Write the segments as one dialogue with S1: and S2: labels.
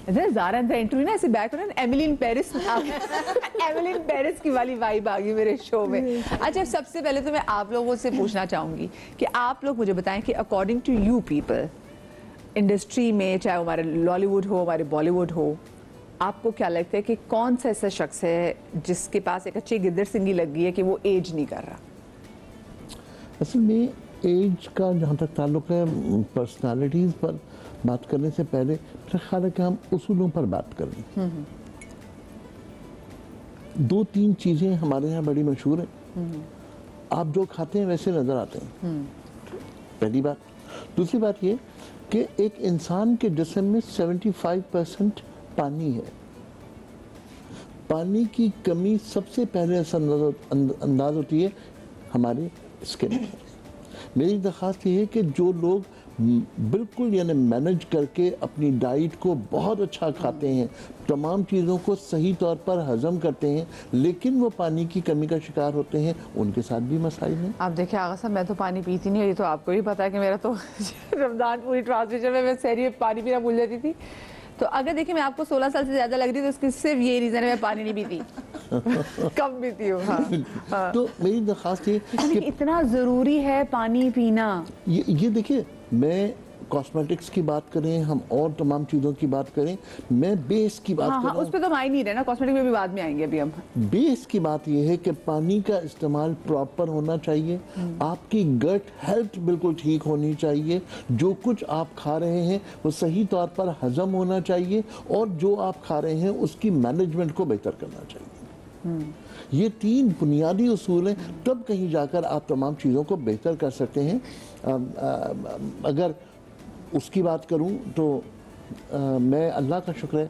S1: زارا اندر interview نا ایسے back ہونا ایملین پیرس ایملین پیرس کی والی وائب آ گئی میرے شو میں. اچھا سب سے پہلے تو میں آپ لوگوں سے پوچھنا چاہوں گی کہ آپ لوگ مجھے بتائیں کہ according to you people industry میں, چاہے وہ ہمارے لالی ووڈ ہو ہمارے بالی ووڈ ہو, آپ کو کیا لگتا ہے کہ کون سا ایسا شخص ہے جس کے پاس ایک اچھی گدر سنگی لگ گئی ہے کہ وہ ایج نہیں کر رہا؟
S2: اصل میں ایج کا جہاں تک تعلق ہے پرسنالٹیز پر بات کرنے سے پہلے میرا خیال ہے کہ ہم اصولوں پر بات کر لیں. 2-3 چیزیں ہمارے یہاں بڑی مشہور ہیں. آپ جو کھاتے ہیں ویسے نظر آتے ہیں, پہلی بات. دوسری بات یہ کہ ایک انسان کے جسم میں 75% پانی ہے. پانی کی کمی سب سے پہلے انداز ہوتی ہے ہمارے اسکن میں. میری درخواست یہ ہے کہ جو لوگ بالکل یعنی مینج کر کے اپنی ڈائٹ کو بہت اچھا کھاتے ہیں, تمام چیزوں کو صحیح طور پر ہضم کرتے ہیں, لیکن وہ پانی کی کمی کا شکار ہوتے ہیں, ان کے ساتھ بھی مسائل ہیں.
S1: آپ دیکھیں آغا صاحب, میں تو پانی پیتی نہیں, یہ تو آپ کو ہی پتا ہے کہ میرا تو رمضان پوری ٹرانسلیشن میں سحری پانی پینا بھول جاتی تھی. تو اگر دیکھیں میں آپ کو 16 سال سے زیادہ لگ رہی تو اس کی صرف یہ ریزن ہے میں پانی نہیں پیتی, کم پیتی ہوں.
S2: تو میری درخواست یہ
S1: کہ اتنا ضروری ہے پانی پینا.
S2: یہ دیکھیے, میں کاسمیٹکس کی بات کریں, ہم اور تمام چیزوں کی بات کریں, میں بیس کی بات کر رہا ہوں.
S1: اس پہ تو ہم آ ہی نہیں رہے نا, کاسمیٹک میں بھی بعد میں آئیں گے. ابھی ہم
S2: بیس کی بات یہ ہے کہ پانی کا استعمال پراپر ہونا چاہیے. آپ کی گٹ ہیلتھ بالکل ٹھیک ہونی چاہیے. جو کچھ آپ کھا رہے ہیں وہ صحیح طور پر ہضم ہونا چاہیے, اور جو آپ کھا رہے ہیں اس کی مینجمنٹ کو بہتر کرنا چاہیے. یہ 3 بنیادی اصول ہیں, تب کہیں جا کر آپ تمام چیزوں کو بہتر کر سکتے ہیں. اگر اس کی بات کروں تو میں اللہ کا شکر ہے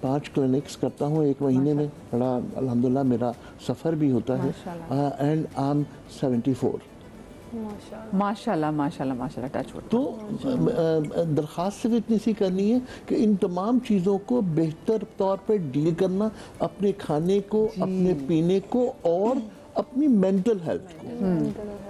S2: 5 کلینکس کرتا ہوں ایک مہینے میں. بڑا الحمدللہ میرا سفر بھی ہوتا ہے. And I am 74.
S1: ماشاءاللہ ماشاءاللہ ماشاءاللہ, ٹچ وڈ.
S2: تو درخواست صرف اتنی سی کرنی ہے کہ ان تمام چیزوں کو بہتر طور پہ ڈیل کرنا, اپنے کھانے کو, اپنے پینے کو, اور اپنی مینٹل ہیلتھ کو.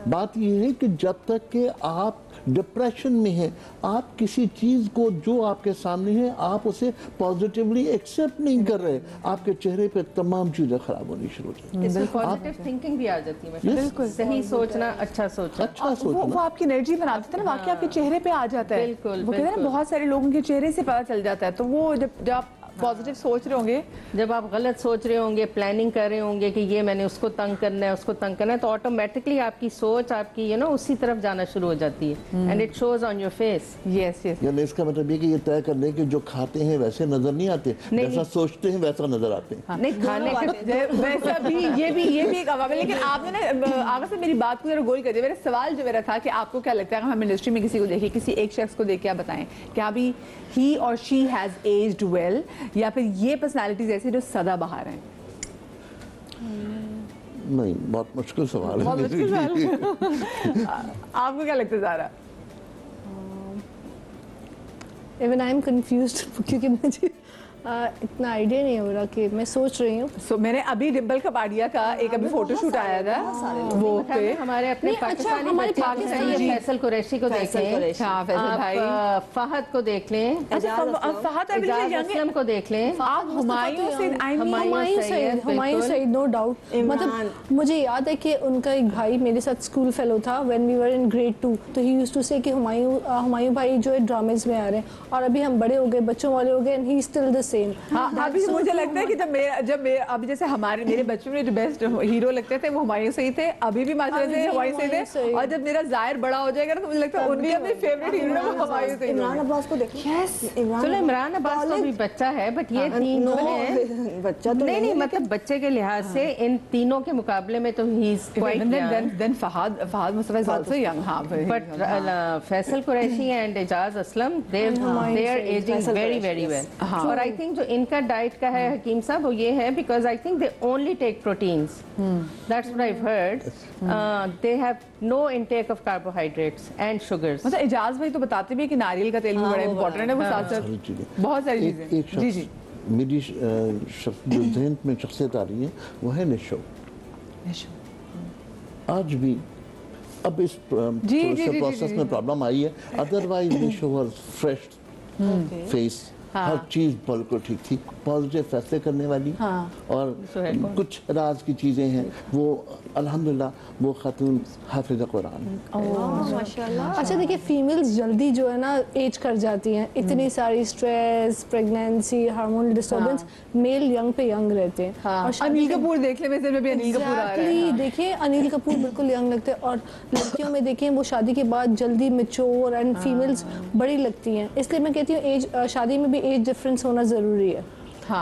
S2: بات یہ ہے کہ جب تک کہ آپ ڈپریشن میں ہیں, آپ کسی چیز کو جو آپ کے سامنے ہے آپ اسے پازیٹیولی ایکسیپٹ نہیں کر رہے, آپ کے چہرے پہ تمام چیزیں خراب ہونی شروع ہو جاتی ہیں.
S3: پازیٹیو تھنکنگ بھی آ جاتی ہے. بالکل صحیح سوچنا, اچھا سوچنا,
S1: وہ آپ کی انرجی بنا دیتا ہے نا, واقعی آپ کے چہرے پہ آ جاتا ہے.
S3: بالکل,
S1: وہ کہتے ہیں نا بہت سارے لوگوں کے چہرے سے پتہ چل جاتا ہے. تو وہ جب آپ پازیٹیو سوچ رہے ہوں گے,
S3: جب آپ غلط سوچ رہے ہوں گے, پلاننگ کر رہے ہوں گے کہ یہ میں نے اس کو تنگ کرنا ہے, اس کو تنگ کرنا ہے, تو آٹومیٹکلی آپ کی سوچ آپ کی اسی طرف جانا شروع ہو جاتی ہے. And it shows on your face.
S1: Yes yes.
S2: یعنی اس کا مطلب یہ کہ یہ طے کر لیں کہ جو کھاتے ہیں ویسے نظر نہیں آتے, جیسا سوچتے ہیں ویسا نظر آتے ہیں.
S3: نہیں, کھانے
S1: ویسا بھی یہ بھی ایک عوامل ہے. لیکن آپ نے نا آغا سے میری بات کو ذرا گول کر دیا. میرا سوال جو میرا تھا کہ آپ کو کیا لگتا ہے, ہم انڈسٹری میں کسی کو دیکھیں, کسی ایک شخص کو دیکھ کے آپ بتائیں کہ ابھی ہی اور شی ہیز ایجڈ ویل, یا پھر یہ پرسنالٹیز ایسی جو سدا بہار ہیں؟
S2: نہیں, بہت مشکل سوال ہے.
S1: آپ کو کیا لگتا ہے زارا؟
S4: ایون آئی ایم کنفیوزڈ, کیونکہ مجھے اتنا آئیڈیا نہیں ہو رہا کہ میں سوچ رہی ہوں.
S1: میں نے ابھی ڈمپل کپاڈیا کا ایک ابھی فوٹو شوٹ آیا تھا, وہ پہ
S3: ہمارے اپنے پاکستانی فیصل قریشی کو دیکھ لیں, فہد کو دیکھ لیں,
S1: فہد
S3: اسلم کو دیکھ لیں,
S4: آپ ہمایوں سعید, نو ڈاؤٹ. مطلب مجھے یاد ہے کہ ان کا ایک بھائی میرے ساتھ اسکول فیلو تھا when we were in grade 2, تو ہی یوزڈ ٹو سے کہ ہمایوں بھائی جو ہے ڈرامز میں آ رہے ہیں, اور ابھی ہم بڑے ہو گئے, بچوں والے ہو گئے, and he still the same.
S1: ابھی مجھے لگتا ہے کہ جب ابھی جیسے میرے بچوں میں جو بیسٹ ہیرو لگتے تھے وہ ہمایوں سے ہی تھے, ابھی بھی ماشاءاللہ سے ہمایوں سے تھے, اور جب میرا ظاہر بڑا ہو جائے گا تو مجھے لگتا ہے ان بھی اپنے فیوریٹ ہیرو ہمایوں سے.
S4: عمران عباس کو دیکھیں.
S3: چلو عمران عباس تو بھی بچہ ہے, بٹ یہ تینوں ہیں بچہ تو نہیں, مطلب بچے کے لحاظ سے ان تینوں کے مقابلے میں تو he is quite young.
S1: Then Fahad Mustafa is also young. ہاں,
S3: but Faisal Qureshi and Ejaz Aslam they are aging very very well. اور I think جو ان کا ڈائٹ کا ہے حکیم صاحب, وہ یہ ہے because I think they only take proteins. That's what I've heard. They have no intake of carbohydrates and sugars.
S1: مطلب اعجاز بھائی تو بتاتے بھی کہ ناریل کا تیل بھی بڑا امپورٹنٹ ہے, وہ ساتھ ساتھ بہت ساری چیزیں. جی جی,
S2: میری جو ذہن میں شخصیت آ رہی ہے وہ ہے نشو. آج بھی اب اس پروسیس میں پرابلم آئی ہے, ادروائز نشو واز فریش فیس, हर चीज बिल्कुल ठीक थी, पॉजिटिव फैसले करने वाली। और कुछ राज की चीजें हैं वो अल्हम्दुलिल्लाह वो खातून हाफिज़ कुरान।
S4: माशाल्लाह। अच्छा देखिए, फीमेल्स जल्दी जो है ना एज कर जाती हैं, इतनी सारी stress, pregnancy, hormonal disturbance, male young पे यंग रहते हैं। और
S1: अनिल कपूर देख ले, वैसे में भी अनिल कपूर आ रहा है।
S4: देखिए अनिल कपूर बिल्कुल यंग लगते हैं, और लड़कियों में देखें वो शादी के बाद जल्दी मैच्योर एंड फीमेल्स बड़ी लगती हैं। इसलिए मैं कहती हूँ एज, शादी में भी एज डिफरेंस होना जरूरी है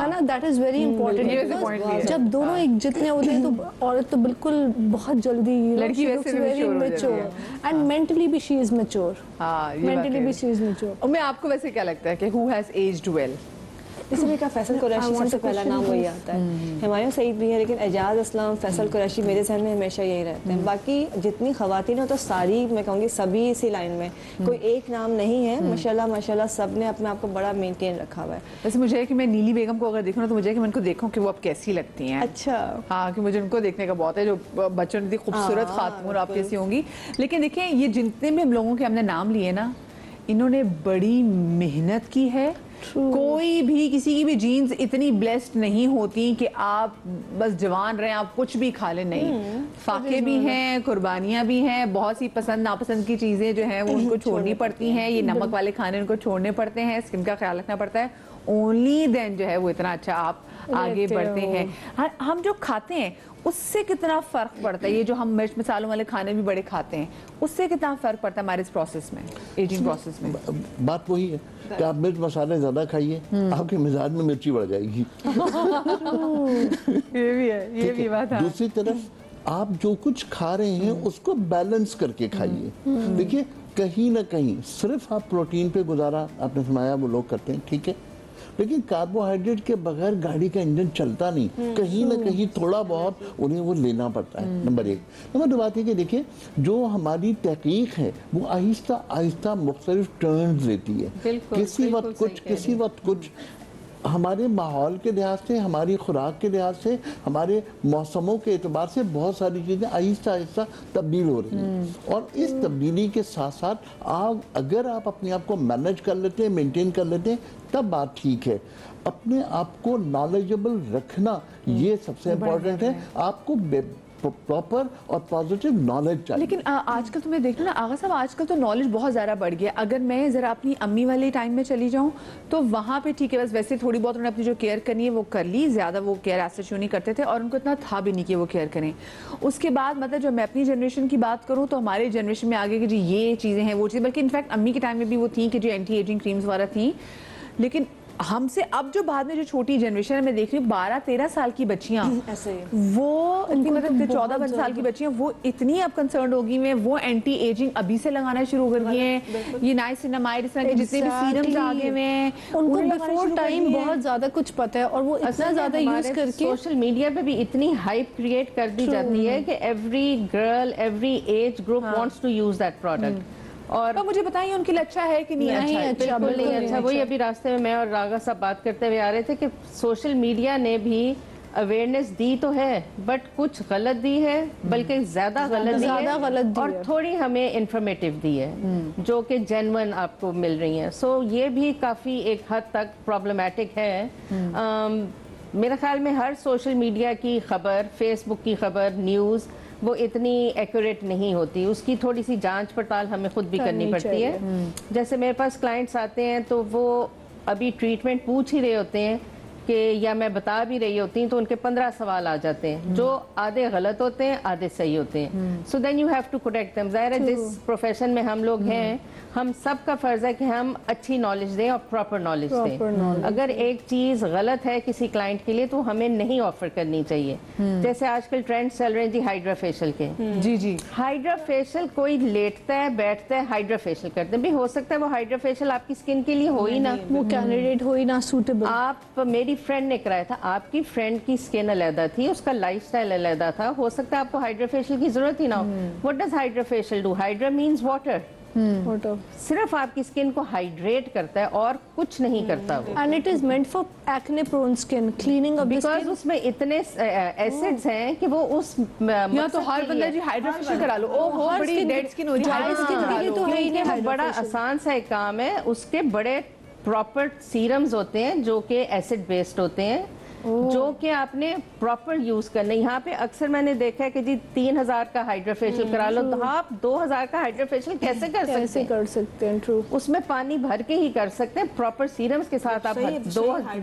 S4: ना, दैट इज वेरी इंपॉर्टेंट। जब दोनों एक जितने होते हैं तो औरत तो बिल्कुल बहुत जल्दी,
S1: लड़की वैसे भी मैच्योर
S4: एंड मेंटली भी शी इज मैच्योर। मेंटली भी शी इज मैच्योर।
S1: और मैं आपको वैसे क्या लगता है कि हु हैज एज्ड वेल?
S5: इसलिए का फैसल कुरैशी सबसे पहला नाम वही आता है। हुमायूं सईद भी है, लेकिन एजाज असलम, फैसल कुरैशी मेरे जहन में हमेशा यही रहते हैं। बाकी जितनी ख़वातीन हो तो सारी मैं कहूँगी सभी इसी लाइन में, कोई एक नाम नहीं है। माशाल्लाह माशाल्लाह सब ने अपने आप को बड़ा मेंटेन रखा हुआ है।
S1: वैसे मुझे है कि मैं नीली बेगम को अगर देखूँ ना तो मुझे है कि मैं उनको देखूँ कि वो अब कैसी लगती हैं।
S5: अच्छा,
S1: हाँ, कि मुझे उनको देखने का बहुत है, जो बच्चों ने खूबसूरत खातून आप कैसी होंगी। लेकिन देखें, ये जितने भी हम लोगों के हमने नाम लिए ना, इन्होंने बड़ी मेहनत की है। कोई भी किसी की भी जीन्स इतनी ब्लेस्ड नहीं होती कि आप बस जवान रहें, आप कुछ भी खा लें, नहीं। फाके भी हैं, कुर्बानियां भी हैं, बहुत सी पसंद नापसंद की चीजें जो हैं वो उनको छोड़नी पड़ती हैं। ये नमक वाले खाने उनको छोड़ने पड़ते हैं, स्किन का ख्याल रखना पड़ता है। ओनली देन जो है वो इतना अच्छा आप आगे बढ़ते हैं। हम जो खाते हैं उससे कितना फर्क पड़ता है, ये जो हम मिर्च मसालों वाले खाने भी बड़े खाते हैं, उससे कितना फर्क पड़ता है हमारे इस प्रोसेस में, एजिंग प्रोसेस में?
S2: बात वही है कि आप मिर्च मसाले ज्यादा खाइए, आपके मिजाज में मिर्ची बढ़ जाएगी।
S1: ये भी है, ये भी बात है।
S2: दूसरी तरफ आप जो कुछ खा रहे हैं उसको बैलेंस करके खाइए। देखिए, कहीं ना कहीं सिर्फ आप प्रोटीन पे गुजारा, आपने फरमाया वो लोग करते हैं, ठीक है, लेकिन कार्बोहाइड्रेट के बगैर गाड़ी का इंजन चलता नहीं। कहीं ना कहीं थोड़ा बहुत उन्हें वो लेना पड़ता है। नंबर एक। नंबर दो बात है कि देखिए, जो हमारी तहकीक है वो आहिस्ता आहिस्ता मुख्तलिफ टर्न्स लेती है। किसी वक्त कुछ, किसी वक्त कुछ। हमारे माहौल के लिहाज से, हमारी खुराक के लिहाज से, हमारे मौसमों के एतबार से बहुत सारी चीज़ें आहिस्ता आहिस्ता तब्दील हो रही हैं। और इस तब्दीली के साथ साथ अगर आप अपने आप को मैनेज कर लेते हैं, मेंटेन कर लेते हैं, तब बात ठीक है। अपने आप को नॉलेजेबल रखना ये सबसे इम्पोर्टेंट है। आपको प्रॉपर और पॉजिटिव नॉलेज चाहिए।
S1: लेकिन आजकल तो मैं देख रहा हूँ ना आगा साहब, आजकल तो नॉलेज बहुत ज़्यादा बढ़ गया। अगर मैं ज़रा अपनी अम्मी वाले टाइम में चली जाऊँ तो वहाँ पे ठीक है, बस वैसे थोड़ी बहुत उन्होंने अपनी जो केयर करनी है वो कर ली, ज़्यादा वो केयर ऐसे शो नहीं करते थे और उनको इतना था भी नहीं कि वो केयर करें। उसके बाद मतलब जब मैं अपनी जनरेशन की बात करूँ तो हमारे जनरेशन में आगे कि जी ये चीज़ें हैं, वो चीज़ें, बल्कि इनफैक्ट अम्मी के टाइम में भी वो थी कि जो एंटी एजिंग क्रीम्स वगैरह थी। लेकिन हमसे अब जो बाद में जो छोटी जनरेशन है, मैं देख रही हूँ 12-13 साल की बच्चियाँ, वो मतलब 14 साल की बच्चियाँ, वो इतनी अब कंसर्न होगी में, वो एंटी एजिंग अभी से लगाना शुरू कर दिए हैं। ये नाइसिनामाइड, इस तरह के जितने भी सीरम्स आ गए हैं,
S4: उनको बिफोर टाइम बहुत ज्यादा कुछ पता है और वो इतना ज्यादा यूज करके
S3: सोशल मीडिया पे भी इतनी हाइप क्रिएट कर दी जाती है कि every girl, every age group wants to use that product. और
S1: मुझे बताइए उनके लिए अच्छा है कि नहीं अच्छा?
S3: बिल्कुल नहीं अच्छा। वही अभी रास्ते में मैं और रागा साहब बात करते हुए आ रहे थे कि सोशल मीडिया ने भी अवेयरनेस दी तो है, बट कुछ गलत दी है, बल्कि ज्यादा गलत दी है, और थोड़ी हमें इंफॉर्मेटिव दी है जो कि जेन्युइन आपको मिल रही है। सो ये भी काफी एक हद तक प्रॉब्लमैटिक है। मेरे ख्याल में हर सोशल मीडिया की खबर, फेसबुक की खबर, न्यूज़ वो इतनी एक्यूरेट नहीं होती, उसकी थोड़ी सी जांच पड़ताल हमें खुद भी करनी पड़ती है। जैसे मेरे पास क्लाइंट्स आते हैं तो वो अभी ट्रीटमेंट पूछ ही रहे होते हैं कि या मैं बता भी रही होती हूँ तो उनके 15 सवाल आ जाते हैं जो आधे गलत होते हैं, आधे सही होते हैं। So then you have to correct them. ज़ाहिर है जिस प्रोफेशन में हम लोग हैं, हम सब का फर्ज है कि हम अच्छी नॉलेज दें और प्रॉपर नॉलेज दें। अगर एक चीज गलत है किसी क्लाइंट के लिए तो हमें नहीं ऑफर करनी चाहिए। जैसे आजकल ट्रेंड चल रहे हैं जी हाइड्रा फेशियल के।
S1: जी जी,
S3: हाइड्रा फेशियल कोई लेटता है, बैठता है, हाइड्रा फेशियल करते हैं भी, हो सकता है वो हाइड्रा फेशियल आपकी स्किन के लिए हो ही ना,
S4: वो कैंडिडेट हो ही ना सूटेबल।
S3: आप, मेरी फ्रेंड ने कराया था, आपकी फ्रेंड की स्किन अलग थी, उसका लाइफस्टाइल अलग था, हो सकता है आपको हाइड्रा फेशियल की जरूरत ही ना हो। What does hydra facial do? Hydra means water. सिर्फ आपकी स्किन को हाइड्रेट करता है और कुछ नहीं करता वो।
S4: And it is meant for acne prone skin, cleaning of the skin.
S3: Because उसमें इतने एसिड्स हैं कि वो उस
S1: या तो हर बंदा जी हाइड्रा फेशियल करा लो, ओहो बड़ी डेड स्किन हो रही है, हाइड्रा स्किन
S3: तो है ही नहीं। बड़ा आसान सा एक काम है, उसके बड़े प्रॉपर सीरम्स होते हैं जो कि एसिड बेस्ड होते हैं, जो कि आपने प्रॉपर यूज करना है। यहाँ पे अक्सर मैंने देखा है कि जी 3000 का हाइड्रोफेशियल करा लो, तो आप 2000 का हाइड्रोफेशियल कैसे कर सकते हैं?
S4: ट्रू।
S3: उसमें पानी भर के ही कर सकते हैं, प्रॉपर सीरम्स के साथ आप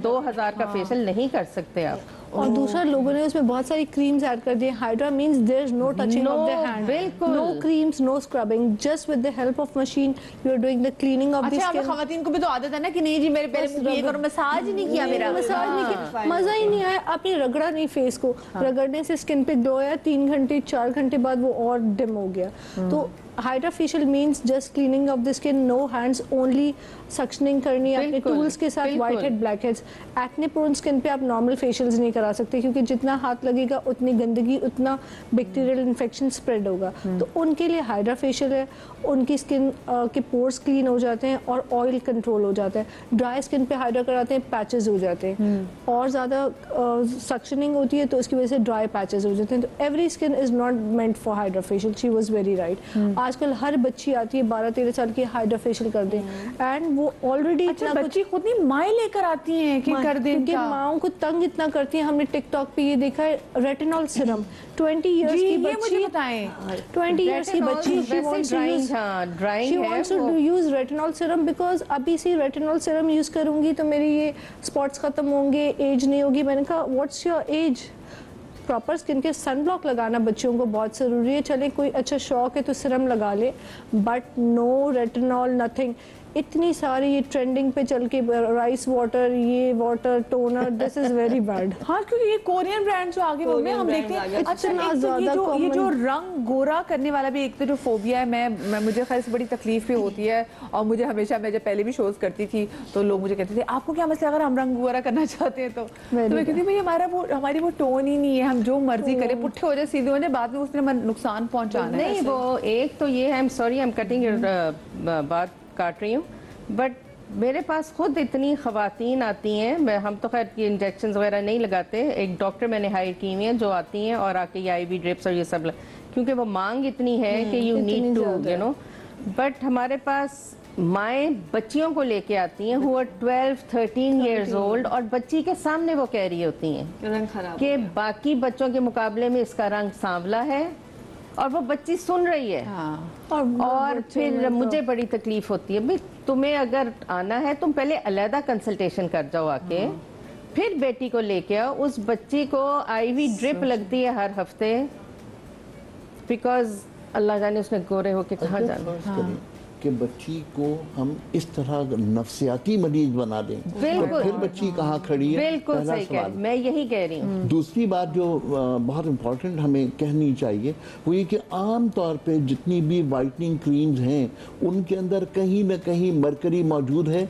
S3: 2000 का फेशियल नहीं कर सकते आप।
S4: और दूसरा लोगों ने उसमें बहुत सारी क्रीम्स ऐड कर दी। Hydra means there is no touching of the hand,
S3: बिल्कुल
S4: no creams, no scrubbing, just with the help of machine you are doing the cleaning of the
S1: अच्छा,
S4: स्किन।
S1: खवातीन को भी तो आदत है ना कि नहीं जी मेरे पहले ये करो, मसाज ही नहीं किया मेरा,
S4: मसाज नहीं किया, मजा ही नहीं आया, आपने रगड़ा नहीं फेस को, रगड़ने से स्किन पे ग्लो आया, 3 घंटे 4 घंटे बाद वो और डिम हो गया। तो hydra facial means just cleaning of the skin, no hands, only suctioning करनी है अपने टूल्स के साथ। White head, black heads, acne prone skin पे आप नॉर्मल फेशियल्स नहीं करा सकते, क्योंकि जितना हाथ लगेगा उतनी गंदगी, उतना बैक्टीरियल इन्फेक्शन स्प्रेड होगा। तो उनके लिए हाइड्रा फेशियल है, उनकी स्किन के पोर्स क्लीन हो जाते हैं और ऑयल कंट्रोल हो जाता है। ड्राई स्किन पे हाइड्रा कराते हैं, पैचेस हो जाते हैं, और ज़्यादा सक्शनिंग होती है तो उसकी वजह से ड्राई पैचेस हो जाते हैं। तो every skin is not meant for hydra facial, she was very right. आजकल हर बच्ची आती है 12-13 साल की, हाइड्रा फेशियल कर दें, एंड वो ऑलरेडी
S1: अच्छा, बच्ची खुद नहीं माएँ लेकर आती हैं कि कर दें,
S4: क्योंकि माओं को तंग इतना करती हैं। हमने टिकटॉक पे ये देखा है, रेटिनॉल सिरम 20 इयर्स की बच्ची,
S1: मुझे बताएं,
S4: 20 इयर्स की बच्ची, she wants to use retinol serum because अभी से रेटिनॉल सिरम यूज करूंगी तो मेरी ये स्पॉट्स खत्म होंगे, एज नहीं होगी। मैंने कहा what's your age? Proper skin के सन ब्लॉक लगाना बच्चों को बहुत ज़रूरी है। चले कोई अच्छा शौक है तो सिरम लगा ले, बट नो रेटिनॉल, नथिंग। इतनी सारी ये ट्रेंडिंग पे चल के राइस वाटर, ये water toner, this is very bad.
S1: हाँ, क्योंकि ये कोरियन ब्रांड जो आगे बोल रहे हैं, हम देखते हैं। अच्छा, ये जो रंग गोरा करने वाला भी एक तो जो फोबिया है, मैं मुझे खैर से बड़ी तकलीफ भी होती है, और मुझे हमेशा, मैं जब पहले भी शोज करती थी तो लोग मुझे कहते थे आपको क्या मसला, अगर हम रंग गोरा करना चाहते हैं तो मैं कहती थी भाई हमारी वो टोन ही नहीं है, हम जो मर्जी करें, पुट्ठे हो जाए सीधे हो जाए, बाद में उसने नुकसान पहुंचाना है।
S3: नहीं, वो एक तो ये है, I am sorry, I am cutting बात काट रही हूँ, बट मेरे पास खुद इतनी ख़वातीन आती हैं, हम तो खैर ये इंजेक्शन वगैरह नहीं लगाते, एक डॉक्टर मैंने हायर की हुई हैं जो आती हैं और आके ये आईवी ड्रिप्स और ये सब, क्योंकि वो मांग इतनी है कि you need to you know. But हमारे पास माएँ बच्चियों को लेके आती हैं who are 12-13 years old, और बच्ची के सामने वो कह रही होती हैं
S5: रंग खराब
S3: कि बाकी बच्चों के मुकाबले में इसका रंग सांवला है, और वो बच्ची सुन रही है। और फिर मुझे बड़ी तकलीफ होती है, भाई तुम्हें अगर आना है तुम पहले अलहदा कंसल्टेशन कर जाओ आके, फिर बेटी को लेके आओ। उस बच्ची को आईवी ड्रिप लगती है हर हफ्ते, बिकॉज अल्लाह जाने उसने गोरे होके कहाँ जाना
S2: कि बच्ची को हम इस तरह नफसियाती मरीज बना दें, तो फिर बच्ची कहाँ खड़ी है,
S3: बिल्कुल सही कह, मैं यही कह रही हूँ।
S2: दूसरी बात जो बहुत इम्पोर्टेंट हमें कहनी चाहिए वो ये कि आम तौर पे जितनी भी वाइटनिंग क्रीम्स हैं उनके अंदर कहीं ना कहीं मरकरी मौजूद है,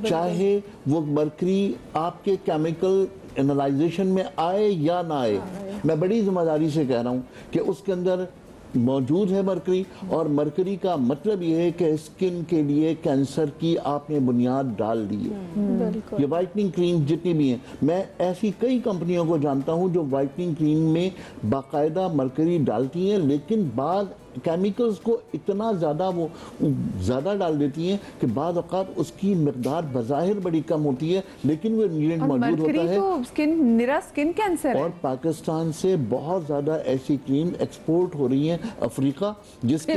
S2: चाहे वो मरकरी आपके केमिकल एनालाइजेशन में आए या ना आए। मैं बड़ी जिम्मेदारी से कह रहा हूँ कि उसके अंदर मौजूद है मरकरी, और मरकरी का मतलब ये है कि स्किन के लिए कैंसर की आपने बुनियाद डाल दी है। ये वाइटनिंग क्रीम जितनी भी हैं, मैं ऐसी कई कंपनियों को जानता हूं जो वाइटनिंग क्रीम में बाकायदा मरकरी डालती हैं, लेकिन बाद केमिकल्स को इतना ज़्यादा वो ज़्यादा डाल देती हैं कि बाद औक़ात उसकी मकदार बज़ाहिर बड़ी कम होती है, लेकिन वो इंग्रेडिएंट मौजूद होता है।
S1: तो स्किन कैंसर
S2: और पाकिस्तान से बहुत ज़्यादा ऐसी क्रीम एक्सपोर्ट हो रही हैं अफ्रीका, जिसके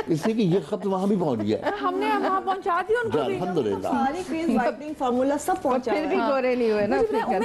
S2: इसलिए कि ये खत वहाँ भी पहुँच गया,
S1: हमने वहाँ पहुँचा दिया उनको।
S2: अल्हम्दुलिल्लाह
S5: सारी क्रीम वाइटनिंग फार्मूला सब पहुंचा,
S3: फिर भी गोरे नहीं हुए ना।